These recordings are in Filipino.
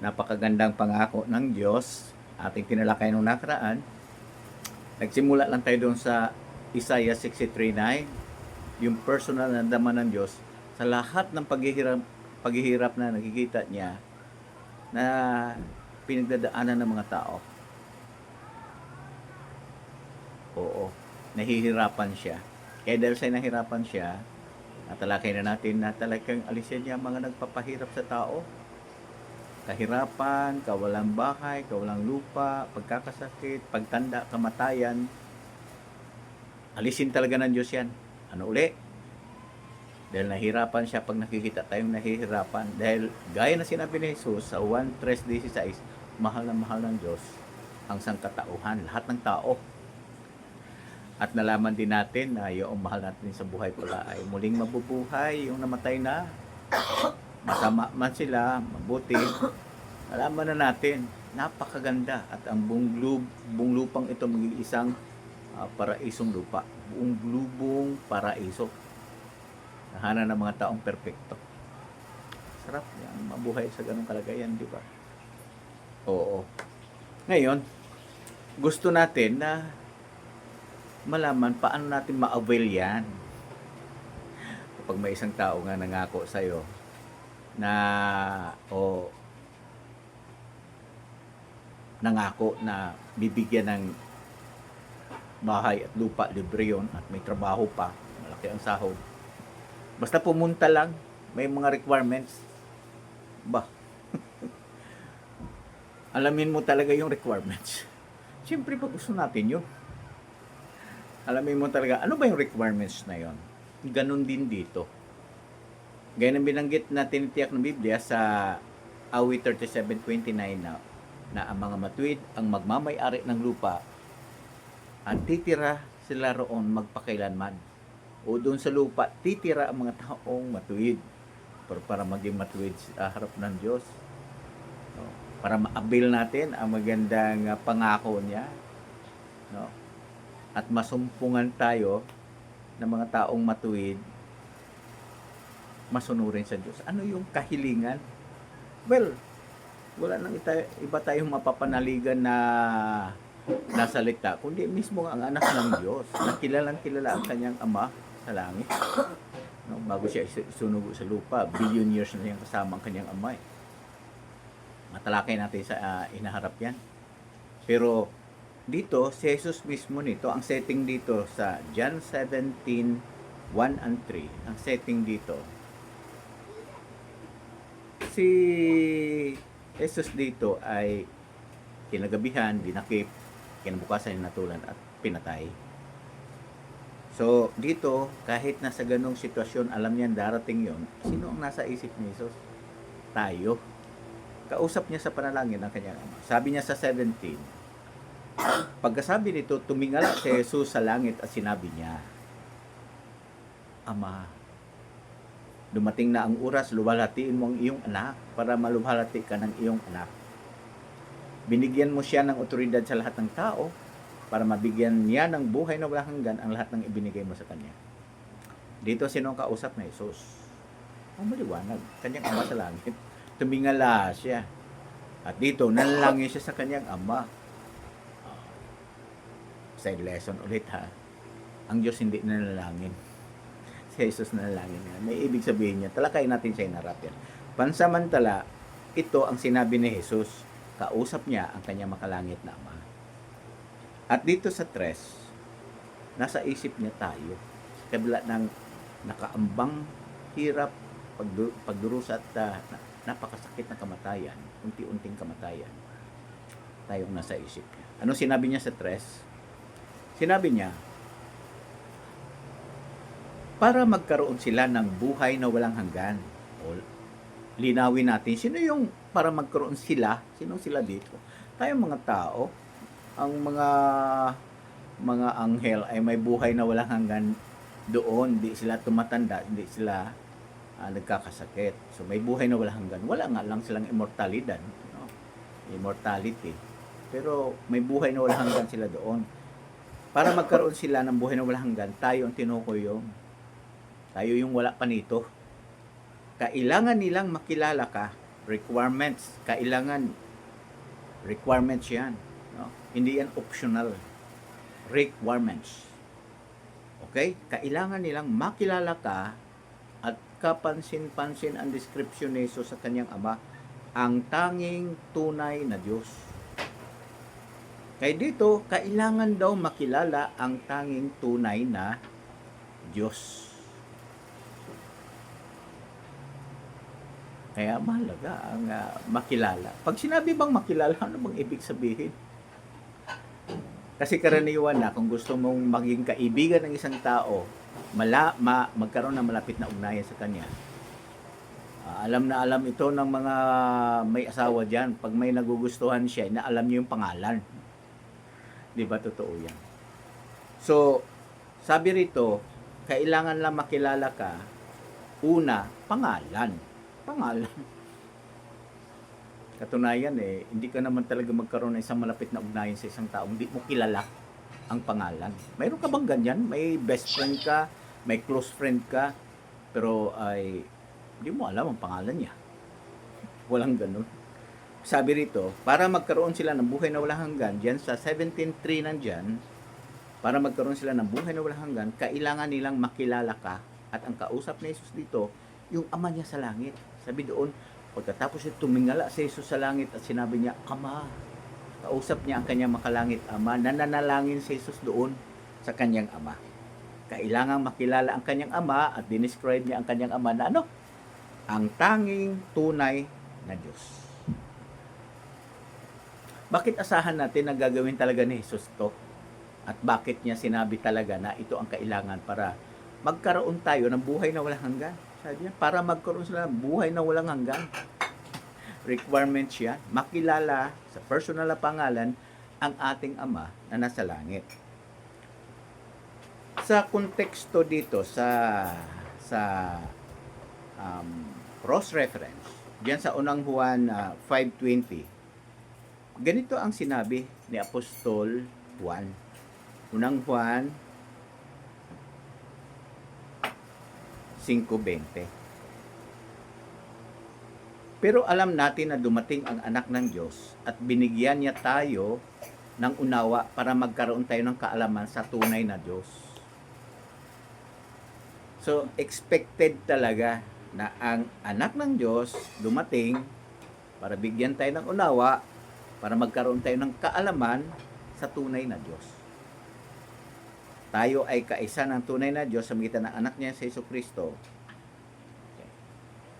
Napakagandang pangako ng Diyos, ating tinalakay nung nakaraan. Nagsimula lang tayo doon sa Isaiah 63:9, yung personal na naman ng Diyos sa lahat ng paghihirap na nakikita niya na pinagdadaanan ng mga tao. Oo, nahihirapan siya. Kaya dahil sa nahihirapan siya, natalakay na natin na talagang alisin niya mga nagpapahirap sa tao. Kahirapan, kawalang bahay, kawalang lupa, pagkakasakit, pagtanda, kamatayan. Alisin talaga ng Diyos yan. Ano uli? Dahil nahirapan siya pag nakikita tayong nahihirapan. Dahil gaya na sinabi ni Jesus sa 1:3-16, mahal ng Diyos ang sangkatauhan, lahat ng tao. At nalaman din natin na yung mahal natin sa buhay pala ay muling mabubuhay, yung namatay na, masama man sila, mabuti. Nalaman na natin, napakaganda at ang buong lupang ito magiging isang paraisong lupa. Buong lubong paraiso. Tahanan ng mga taong perpekto. Sarap yan, mabuhay sa ganung kalagayan, di ba? Oo. Ngayon, gusto natin na malaman paano natin ma-avail yan. Kapag may isang tao nga nangako sa'yo na nangako na bibigyan ng bahay at lupa, libre yun, at may trabaho pa, malaki ang sahod. Basta pumunta lang, may mga requirements. Ba? Alamin mo talaga yung requirements. Siyempre, pag gusto natin yun. Alamin mo talaga, ano ba yung requirements na yun? Ganon din dito. Gaya ng binanggit na tinitiyak ng Biblia sa Awit 37:29 na ang mga matuwid ang magmamay-ari ng lupa at titira sila roon magpakailanman. O doon sa lupa, titira ang mga taong matuwid para maging matuwid sa harap ng Diyos. No? Para ma-avail natin ang magandang pangako niya. No? At masumpungan tayo ng mga taong matuwid, masunurin sa Diyos. Ano yung kahilingan? Well, wala nang iba tayong mapapanaligan na nasalita, kundi mismo ang anak ng Diyos na kilalang kilala ang kanyang ama sa langit. No, bago siya isunugo sa lupa, billion years na siyang kasama ang kanyang ama. Matalakay natin sa inaharap yan. Pero dito, si Jesus mismo nito, ang setting dito sa John 17:1-3, ang setting dito, si Jesus dito ay kinagabihan, dinakip, kinabukasan natulan at pinatay. So, dito, kahit nasa ganong sitwasyon, alam niyan darating yon. Sino ang nasa isip ni Jesus? Tayo. Kausap niya sa panalangin ng kanyang ama. Sabi niya sa 17, pagkasabi nito, tumingala si Jesus sa langit at sinabi niya, Ama, dumating na ang oras, luwalhatiin mo ang iyong anak para malubhalati ka ng iyong anak. Binigyan mo siya ng otoridad sa lahat ng tao para mabigyan niya ng buhay na walang hanggan ang lahat ng ibinigay mo sa kanya. Dito, sino ang kausap na Jesus? Ang maliwanag, kanyang ama sa langit. Tumingala siya. At dito, nanalangin siya sa kanyang ama. Side lesson ulit ha. Ang Diyos hindi nanalangin. Si Jesus nanalangin niya. May ibig sabihin niya, talakay natin sa inarap yan. Pansamantala, ito ang sinabi ni Jesus. Kausap niya ang kanyang makalangit na ama. At dito sa 3, nasa isip niya tayo. Kabila ng nakaambang hirap, pagdurusa at napakasakit na kamatayan, unti-unting kamatayan, tayong nasa isip niya. Ano sinabi niya sa 3? Sinabi niya, para magkaroon sila ng buhay na walang hanggan. O, linawin natin, sino yung para magkaroon sila? Sino sila dito? Tayong mga tao, ang mga anghel ay may buhay na walang hanggan doon. Hindi sila tumatanda, hindi sila nagkakasakit. So may buhay na walang hanggan. Wala nga lang silang immortalidad, no? Immortality. Pero may buhay na walang hanggan sila doon. Para magkaroon sila ng buhay na walang hanggan, tayo ang tinukoy yung tayo yung wala pa nito. Kailangan nilang makilala ka Requirements, kailangan. Requirements yan. No? Hindi yan optional. Requirements. Okay? Kailangan nilang makilala ka at kapansin-pansin ang description ni Jesus sa kanyang Ama, ang tanging tunay na Diyos. Kaya dito, kailangan daw makilala ang tanging tunay na Diyos. Kaya mahalaga ang makilala. Pag sinabi bang makilala, ano bang ibig sabihin? Kasi karaniwan na, kung gusto mong maging kaibigan ng isang tao, magkaroon ng malapit na ugnayan sa kanya. Alam na alam ito ng mga may asawa dyan. Pag may nagugustuhan siya, na alam niyo yung pangalan. Di ba totoo yan? So, sabi rito, kailangan lang makilala ka, una, pangalan. Katunayan hindi ka naman talaga magkaroon ng isang malapit na ugnayan sa isang tao, hindi mo kilala ang pangalan. Mayroon ka bang ganyan? May best friend ka, may close friend ka, pero ay hindi mo alam ang pangalan niya. Walang ganun. Sabi rito, para magkaroon sila ng buhay na walang hanggan, diyan sa 17:3 nandyan, para magkaroon sila ng buhay na walang hanggan, kailangan nilang makilala ka. At ang kausap ni Jesus dito, yung Ama niya sa langit. Sabi doon, pagkatapos siya tumingala si Jesus sa langit at sinabi niya, Ama. Kausap niya ang kanyang makalangit Ama. Nananalangin si Jesus doon sa kanyang Ama. Kailangang makilala ang kanyang Ama at dinescribe niya ang kanyang Ama na ano? Ang tanging tunay na Diyos. Bakit asahan natin na gagawin talaga ni Jesus to? At bakit niya sinabi talaga na ito ang kailangan para magkaroon tayo ng buhay na walang hanggan? Sabi niya, para magkaroon sila ng buhay na walang hanggan. Requirements yan. Makilala sa personal na pangalan ang ating Ama na nasa langit. Sa konteksto dito, sa cross-reference, diyan sa unang Juan 5:20, ganito ang sinabi ni Apostol Juan. Unang Juan 5:20. Pero alam natin na dumating ang anak ng Diyos at binigyan niya tayo ng unawa para magkaroon tayo ng kaalaman sa tunay na Diyos. So, expected talaga na ang anak ng Diyos dumating para bigyan tayo ng unawa para magkaroon tayo ng kaalaman sa tunay na Diyos. Tayo ay kaisa ng tunay na Diyos sa magitan ng anak niya sa Jesucristo. Okay.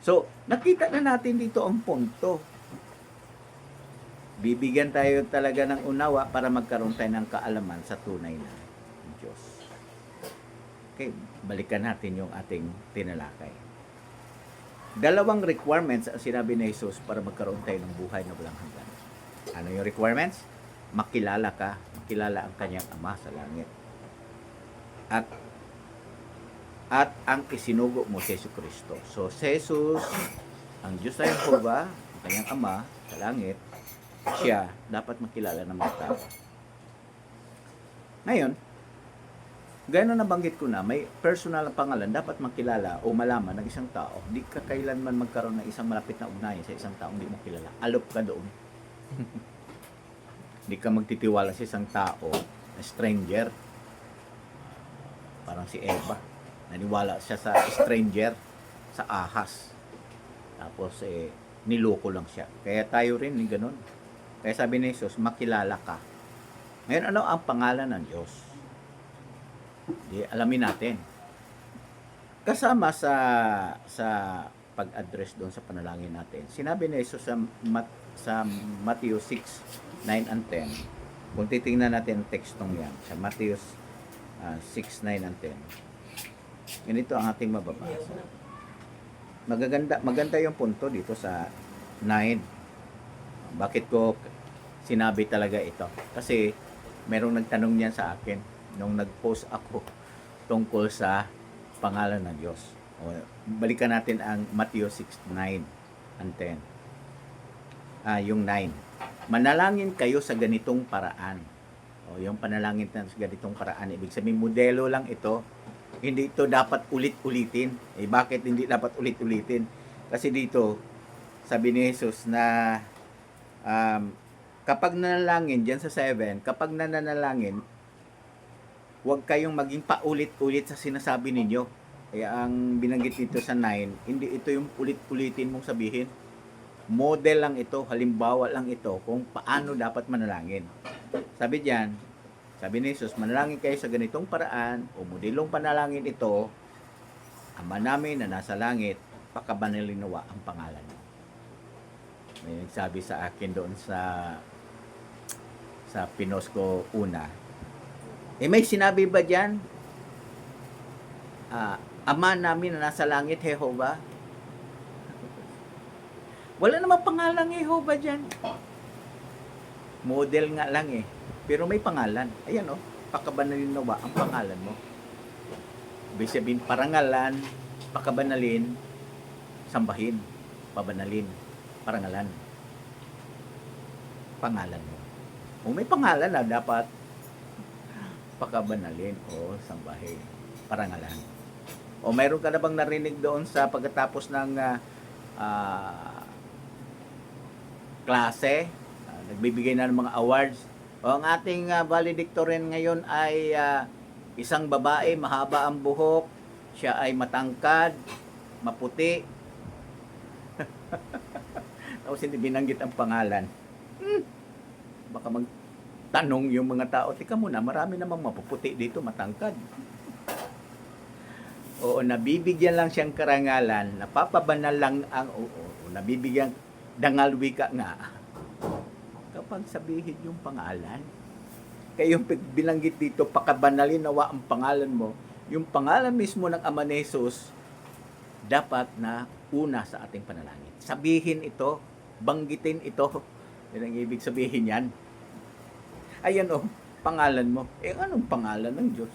So, nakita na natin dito ang punto. Bibigyan tayo talaga ng unawa para magkaroon tayo ng kaalaman sa tunay na Diyos. Okay, balikan natin yung ating tinalakay. Dalawang requirements ang sinabi ni Jesus para magkaroon tayo ng buhay na walang hanggan. Ano yung requirements? Makilala ka, makilala ang kanyang Ama sa langit. At ang isinugo mo si Jesucristo. So, si Jesus, ang Diyos na Jehovah, ang kanyang Ama sa langit, siya dapat makilala ng mga tao. Ngayon, gaya na nabanggit ko na, may personal na pangalan dapat makilala o malaman ng isang tao. Hindi ka kailanman magkaroon ng isang malapit na ugnayan sa isang tao hindi mo kilala. Alop ka doon. Hindi ka magtitiwala sa isang tao na stranger. Parang si Eva. Naniwala siya sa stranger, sa ahas. Tapos, niloko lang siya. Kaya tayo rin, ganun. Kaya sabi ni Jesus, makilala ka. Ngayon, ano ang pangalan ng Diyos? Di, alamin natin. Kasama sa pag-address doon sa panalangin natin, sinabi ni Jesus sa Matthew 6:9 and 10. Kung titingnan natin ang tekstong yan, sa Matthew 6:9 and 10. Ganito ang ating mababasa. Maganda yung punto dito sa 9. Bakit ko sinabi talaga ito? Kasi merong nagtanong niyan sa akin nung nag-post ako tungkol sa pangalan ng Diyos. Balikan natin ang Matthew 6:9 and 10. Yung 9. Manalangin kayo sa ganitong paraan. Yung panalangin sa ganitong paraan, ibig sabihin modelo lang ito. Hindi ito dapat ulit-ulitin. Bakit hindi dapat ulit-ulitin? Kasi dito sabi ni Jesus na kapag nanalangin dyan sa 7, kapag nananalangin, huwag kayong maging paulit-ulit sa sinasabi ninyo. Kaya ang binanggit dito sa 9, hindi ito yung ulit-ulitin mong sabihin. Model lang ito, halimbawa lang ito kung paano dapat manalangin. Sabi diyan, sabi ni Jesus, manalangin kayo sa ganitong paraan o modelong panalangin ito, Ama namin na nasa langit, pakabanalin nawa ang pangalan mo. May nagsabi sa akin doon sa pinos ko una, may sinabi ba diyan, Ama namin na nasa langit, Jehovah? Wala namang pangalan Jehovah diyan. Model nga lang pero may pangalan. Ayan pakabanalin nawa ang pangalan mo. Ibig sabihin, parangalan, pakabanalin, sambahin, pabanalin, parangalan. Pangalan mo. Kung may pangalan na, dapat pakabanalin o sambahin, parangalan. O mayroon ka na bang narinig doon sa pagkatapos ng klase, nagbibigay na ng mga awards? O ang ating valedictorian ngayon ay isang babae, mahaba ang buhok, siya ay matangkad, maputi. Tapos hindi binanggit ang pangalan. Baka magtanong yung mga tao, tika muna, marami namang mapuputi dito, matangkad. Oo, nabibigyan lang siyang karangalan, napapabanal lang ang nabibigyan dangal wika nga. Kapag sabihin yung pangalan, kaya yung binanggit dito, pakabanalin nawa ang pangalan mo, yung pangalan mismo ng Ama ni Jesus, dapat na una sa ating panalangin. Sabihin ito, banggitin ito. Yan ang ibig sabihin yan. Ayan pangalan mo. Anong pangalan ng Diyos?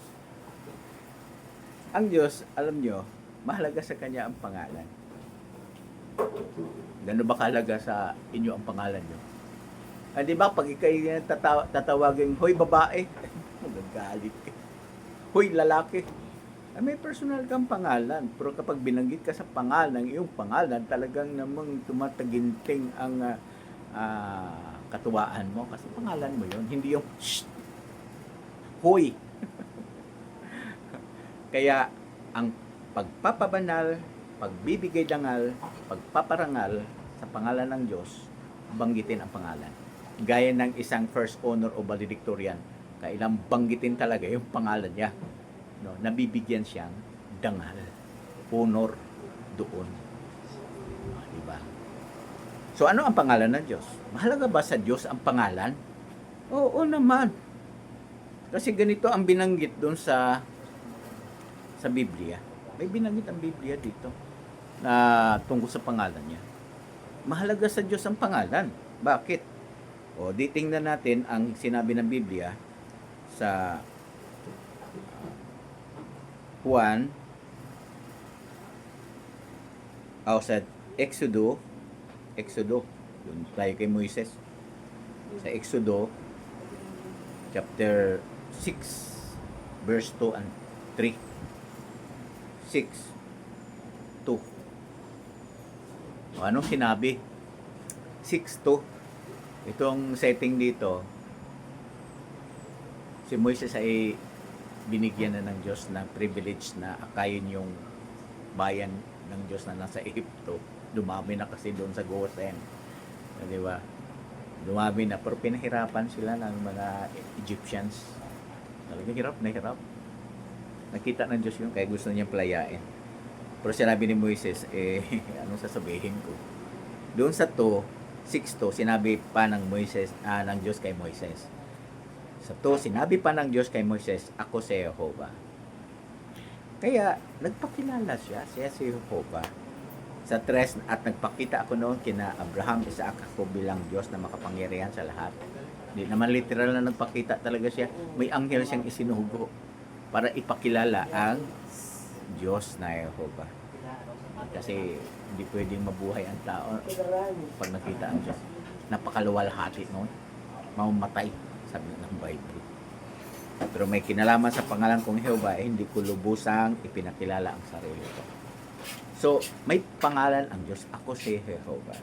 Ang Diyos, alam nyo, mahalaga sa Kanya ang pangalan. Gano'n ba kahalaga sa inyo ang pangalan nyo? Di ba, pag ikay tatawagin, hoy babae, magagalit ka. Hoy lalaki, may personal kang pangalan. Pero kapag binanggit ka sa pangalan, iyong pangalan, talagang namang tumataginting ang katuwaan mo. Kasi pangalan mo yon, hindi yung shh, hoy. Kaya, ang pagpapabanal, pagbibigay dangal, pagpaparangal sa pangalan ng Diyos, banggitin ang pangalan. Gaya ng isang first honor o valedictorian, kailang banggitin talaga yung pangalan niya. Nabibigyan siyang dangal, honor doon. Diba? So ano ang pangalan ng Diyos? Mahalaga ba sa Diyos ang pangalan? Oo naman. Kasi ganito ang binanggit doon sa Biblia. May binanggit ang Biblia dito na tungkol sa pangalan niya. Mahalaga sa Diyos ang pangalan. Bakit? Di tingnan natin ang sinabi ng Biblia sa Juan sa Exodo, yun tayo kay Moises. Sa Exodo chapter 6 verse 2 and 3. 6:2. Anong sinabi? 6:2. Itong setting dito, si Moises ay binigyan na ng Diyos ng privilege na akayin yung bayan ng Diyos na nasa Egypto. Dumami na kasi doon sa Goshen. Di ba? Dumami na, pero pinahirapan sila ng mga Egyptians. Talagang hirap na hirap. Nakita ng Diyos yun, kaya gusto niyang palayain. Pero sinabi ni Moises, anong sasabihin ko? Doon sa 6:2, sinabi pa ng ng Diyos kay Moises. Sa 2, sinabi pa ng Diyos kay Moises, ako si Jehovah. Kaya, nagpakilala siya si Jehovah. Sa 3, at nagpakita ako noon kina Abraham, Isaac, ako bilang Diyos na makapangyarihan sa lahat. Hindi naman literal na nagpakita talaga siya. May anghel siyang isinugo para ipakilala ang Diyos na Jehovah. Kasi hindi pwedeng mabuhay ang tao pag nakita ang Diyos. Napakaluwalhati noon. Mamamatay, sabi ng Bible. Pero may kinalaman sa pangalan kong Jehovah, hindi ko lubusang ipinakilala ang sarili ko. So, may pangalan ang Diyos. Ako si Jehovah.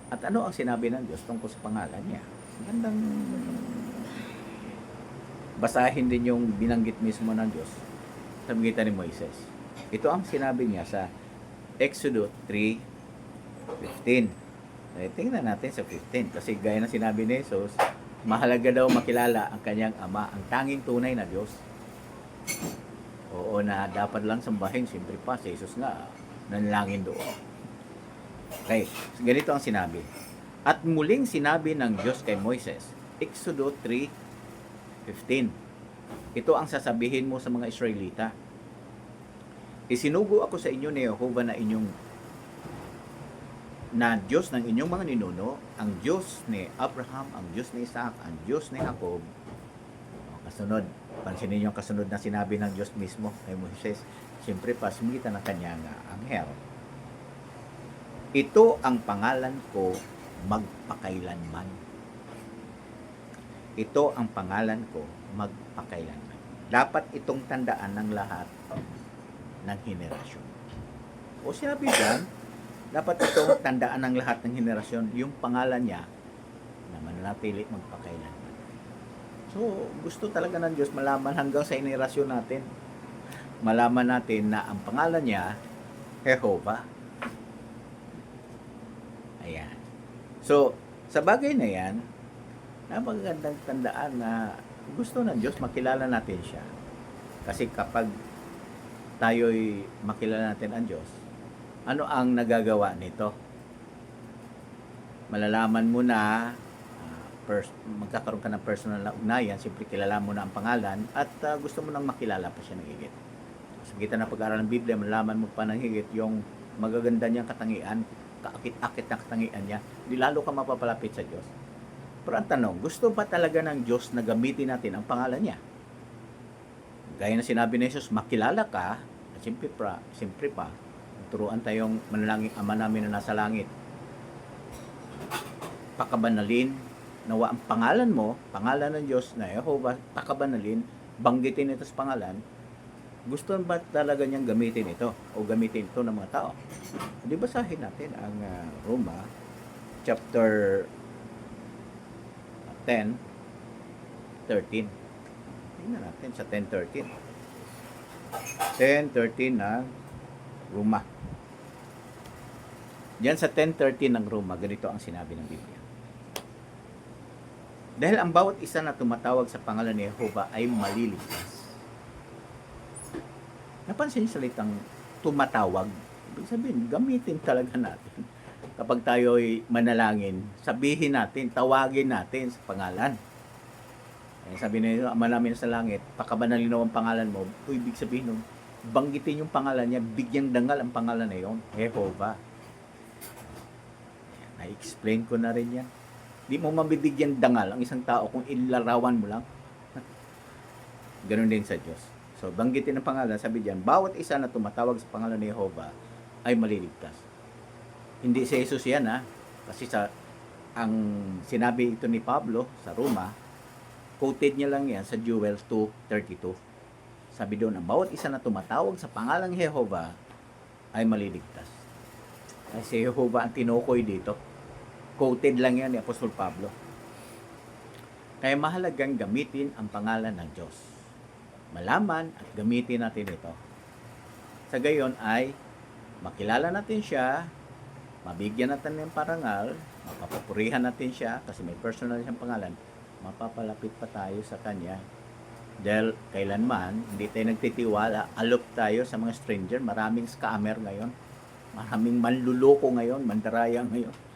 At ano ang sinabi ng Diyos tungkol sa pangalan niya? Magandang basahin din yung binanggit mismo ng Diyos sa magitan ni Moises. Ito ang sinabi niya sa Exodus 3:15. Tingnan natin sa 15. Kasi gaya na sinabi ni Jesus, mahalaga daw makilala ang kanyang Ama, ang tanging tunay na Diyos. Oo, na dapat lang sambahin, siyempre pa, si Jesus nga, nanalangin doon. Okay, ganito ang sinabi. At muling sinabi ng Diyos kay Moises, Exodus 3:15. Ito ang sasabihin mo sa mga Israelita. Isinugo ako sa inyo ni Jehovah na Diyos ng inyong mga ninuno, ang Diyos ni Abraham, ang Diyos ni Isaac, ang Diyos ni Jacob. Kasunod, pansinin niyo ang kasunod na sinabi ng Diyos mismo kay Moises, siyempre pasmitan ng kanyang anghel. Ito ang pangalan ko magpakailanman. Ito ang pangalan ko magpakailanman. Dapat itong tandaan ng lahat ng henerasyon. O sinabi dyan, dapat itong tandaan ng lahat ng henerasyon, yung pangalan niya na mananatili magpakailanman. So, gusto talaga ng Diyos malaman hanggang sa henerasyon natin. Malaman natin na ang pangalan niya, Jehovah. Ayan. So, sa bagay na yan, napakagandang tandaan na gusto ng Diyos makilala natin siya. Kasi kapag tayo'y makilala natin ang Diyos, ano ang nagagawa nito? Malalaman mo na magkakaroon ka ng personal na ugnayan, siyempre kilala mo na ang pangalan at gusto mo nang makilala pa siya ng higit. Sa kita ng pag-aaral ng Biblia, malalaman mo pa ng higit yung magaganda niyang katangian, kaakit-akit na katangian niya, di lalo ka mapapalapit sa Diyos. Pero ang tanong, gusto ba talaga ng Diyos na gamitin natin ang pangalan niya? Gaya na sinabi ni Jesus, makilala ka, siyempre pa, turuan tayong manalangin Ama namin na nasa langit. Pakabanalin, nawa ang pangalan mo, pangalan ng Diyos na Jehovah, pakabanalin, banggitin ito sa pangalan. Gusto ba talaga niyang gamitin ito o gamitin ito ng mga tao? Di basahin natin ang Roma chapter 10:13. Tingnan natin sa 10:13. 10:13 na Roma. Diyan sa 10:13 ng Roma, ganito ang sinabi ng Biblia. Dahil ang bawat isa na tumatawag sa pangalan ni Jehovah ay maliligtas. Napansin niyo salitang tumatawag? Ibig sabihin, gamitin talaga natin. Kapag tayo'y manalangin, sabihin natin, tawagin natin sa pangalan. Sabi niyo, Ama namin sa langit, pakabanalin mo ang pangalan mo. Ibig sabihin, banggitin yung pangalan niya, bigyang dangal ang pangalan na yun, Jehovah. Na-explain ko na rin yan. Di mo mabibigyan dangal ang isang tao kung ilarawan mo lang. Ganon din sa Diyos. So, banggitin ang pangalan, sabi diyan, bawat isa na tumatawag sa pangalan ni Jehovah ay maliligtas. Hindi si Jesus yan, kasi ang sinabi ito ni Pablo sa Roma, quoted niya lang yan sa Joel 2:32. Sabi doon, ang bawat isa na tumatawag sa pangalang Jehovah ay maliligtas. Ay si Jehovah ang tinukoy dito. Quoted lang yan ni Apostol Pablo. Kaya mahalagang gamitin ang pangalan ng Diyos. Malaman at gamitin natin ito. Sa gayon ay makilala natin siya, mabigyan natin ng parangal, mapapapurihan natin siya kasi may personal siyang pangalan, mapapalapit pa tayo sa Kanya. Dahil kailanman, hindi tayo nagtitiwala, alop tayo sa mga stranger, maraming scammer ngayon, maraming manluloko ngayon, mandaraya ngayon.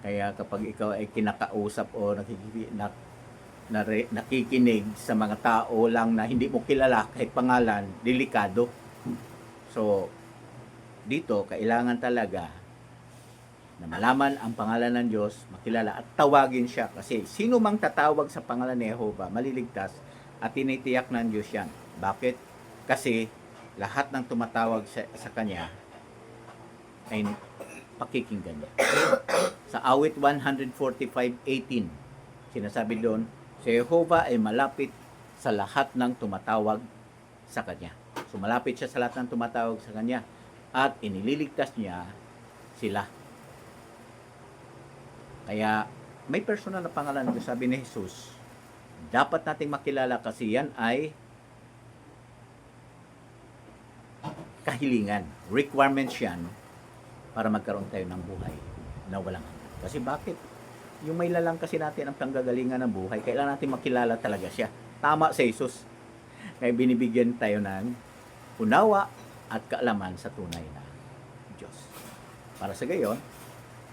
Kaya kapag ikaw ay kinakausap o nakikinig sa mga tao lang na hindi mo kilala kahit pangalan, delikado. So, dito, kailangan talaga na malaman ang pangalan ng Diyos, makilala at tawagin siya. Kasi sino mang tatawag sa pangalan ni Jehovah, maliligtas at tinitiyak ng Diyos yan. Bakit? Kasi lahat ng tumatawag sa Kanya ay pakikinggan niya. Sa awit 145:18, sinasabi doon, si Jehovah ay malapit sa lahat ng tumatawag sa Kanya. So malapit siya sa lahat ng tumatawag sa kanya at inililigtas niya sila. Kaya may personal na pangalan na sabi ni Jesus, dapat nating makilala kasi yan ay kahilingan, requirements yan para magkaroon tayo ng buhay na walang hanggan. Kasi bakit? Yung may lalang kasi natin ang panggagalingan ng buhay, kailangan natin makilala talaga siya. Tama sa Jesus. Kaya binibigyan tayo ng unawa at kaalaman sa tunay na Diyos. Para sa gayon,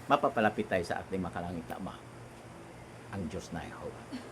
mapapalapit tayo sa ating makalangit na Ama, ang Diyos na Jehovah.